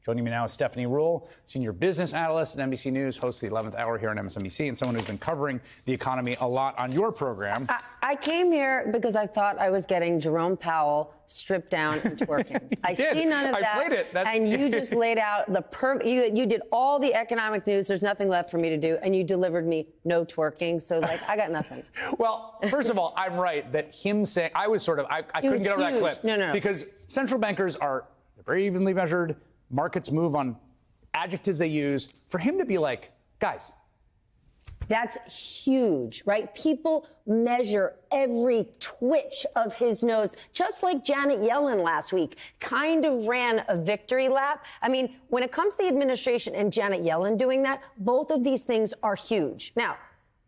Joining me now is Stephanie Ruhle, senior business analyst at NBC News, host of the 11th Hour here on MSNBC, and someone who's been covering the economy a lot on your program. I came here because I thought I was getting Jerome Powell stripped down and twerking. I see none of that. I played it. And you just laid out the you did all the economic news. There's nothing left for me to do, and you delivered me no twerking. So, like, I got nothing. Well, first of all, I'm right that him saying I couldn't get over that clip. No. Because central bankers are very evenly measured. Markets move on adjectives they use. For him to be like, guys. That's huge, right? People measure every twitch of his nose, just like Janet Yellen last week kind of ran a victory lap. I mean, when it comes to the administration and Janet Yellen doing that, both of these things are huge. Now,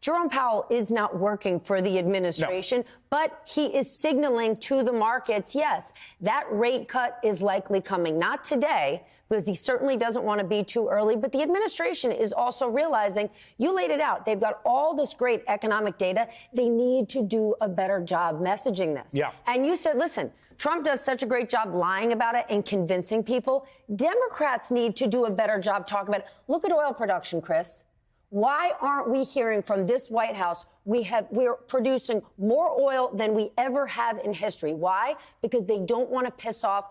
Jerome Powell is not working for the administration, but he is signaling to the markets, yes, that rate cut is likely coming. Not today, because he certainly doesn't want to be too early, but the administration is also realizing, you laid it out, they've got all this great economic data. They need to do a better job messaging this. Yeah. And you said, listen, Trump does such a great job lying about it and convincing people. Democrats need to do a better job talking about it. Look at oil production, Chris. Why aren't we hearing from this White House we're producing more oil than we ever have in history? Why? Because they don't want to piss off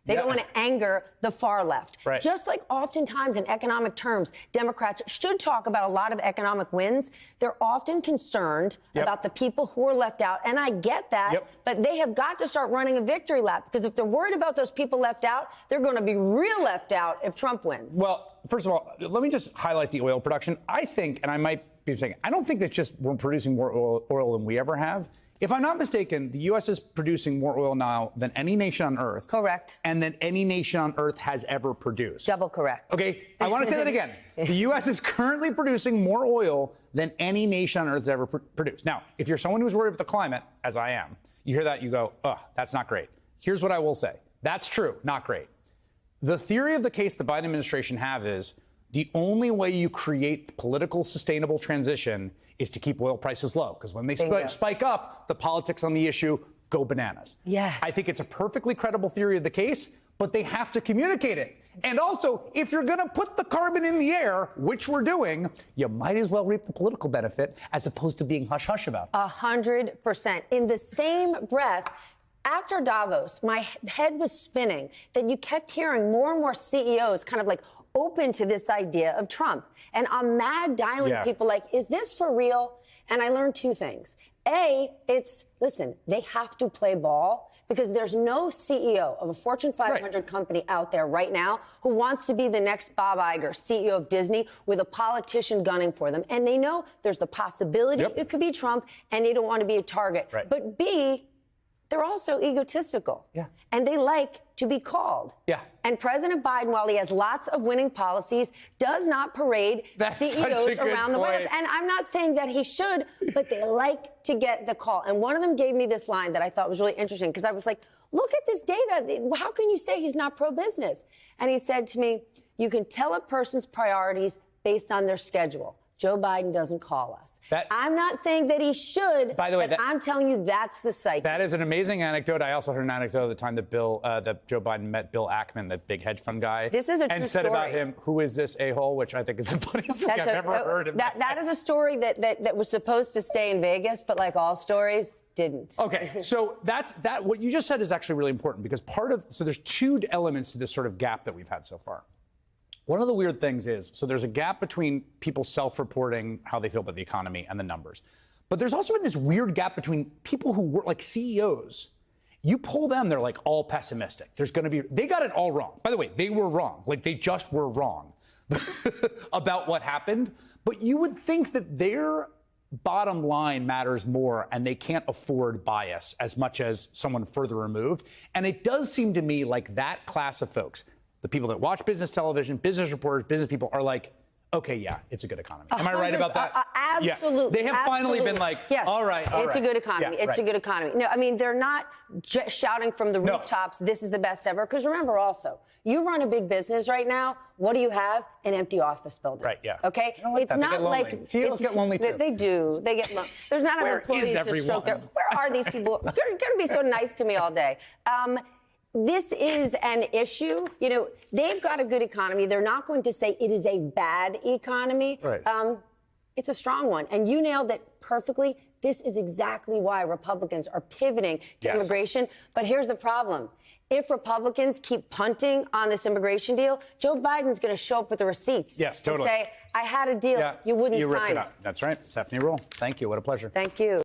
they don't want to anger the far left. Right. Just like oftentimes in economic terms, Democrats should talk about a lot of economic wins. They're often concerned about the people who are left out. And I get that, but they have got to start running a victory lap, because if they're worried about those people left out, they're going to be real left out if Trump wins. Well, first of all, let me just highlight the oil production. I think, and I might be saying, I don't think that's just we're producing more oil than we ever have. If I'm not mistaken, the U.S. is producing more oil now than any nation on Earth. Correct. And than any nation on Earth has ever produced. Double correct. Okay, I want to say that again. The U.S. is currently producing more oil than any nation on Earth has ever produced. Now, if you're someone who's worried about the climate, as I am, you hear that, you go, oh, that's not great. Here's what I will say. That's true, not great. The theory of the case the Biden administration have is the only way you create political sustainable transition is to keep oil prices low, because when they spike up, the politics on the issue go bananas. Yes. I think it's a perfectly credible theory of the case, but they have to communicate it. And also, if you're going to put the carbon in the air, which we're doing, you might as well reap the political benefit as opposed to being hush-hush about it. 100%. In the same breath, after Davos, my head was spinning that you kept hearing more and more CEOs kind of like open to this idea of Trump. And I'm mad dialing people like, is this for real? And I learned two things. A, listen, they have to play ball, because there's no CEO of a Fortune 500 company out there right now who wants to be the next Bob Iger, CEO of Disney, with a politician gunning for them. And they know there's the possibility it could be Trump, and they don't want to be a target. Right. But B, they're also egotistical. Yeah. And they like to be called. Yeah. And President Biden, while he has lots of winning policies, does not parade CEOs around the White House. And I'm not saying that he should, but they like to get the call. And one of them gave me this line that I thought was really interesting, because I was like, look at this data. How can you say he's not pro-business? And he said to me, you can tell a person's priorities based on their schedule. Joe Biden doesn't call us. I'm not saying that he should, by the way, but I'm telling you that's the psyche. That is an amazing anecdote. I also heard an anecdote at the time that Joe Biden met Bill Ackman, the big hedge fund guy. This is a true and said story about him, who is this a-hole, which I think is the funniest thing I've ever heard. That is a story that was supposed to stay in Vegas, but like all stories, didn't. Okay, so that. What you just said is actually really important, because so there's two elements to this sort of gap that we've had so far. One of the weird things is, so there's a gap between people self-reporting how they feel about the economy and the numbers. But there's also been this weird gap between people who work like CEOs. You poll them, they're like all pessimistic. They got it all wrong. By the way, they were wrong. Like, they just were wrong about what happened. But you would think that their bottom line matters more, and they can't afford bias as much as someone further removed. And it does seem to me like that class of folks, the people that watch business television, business reporters, business people, are like, okay, yeah, it's a good economy. Am I right about that? Absolutely. Yeah. They have finally been like, yes, all right. It's a good economy. Yeah, it's a good economy. No, I mean, they're not shouting from the rooftops, this is the best ever. Because remember also, you run a big business right now. What do you have? An empty office building. Right, yeah. Okay? It's not like... CEOs get lonely, too. They do. They get lonely. There's not an employee to stroke their... Where are these people? You're going to be so nice to me all day. this is an issue. You know, they've got a good economy. They're not going to say it is a bad economy. Right. It's a strong one. And you nailed it perfectly. This is exactly why Republicans are pivoting to immigration. But here's the problem. If Republicans keep punting on this immigration deal, Joe Biden's going to show up with the receipts. Yes, totally. And say, I had a deal. Yeah, you wouldn't ripped sign it up. That's right. Stephanie Ruhle, thank you. What a pleasure. Thank you.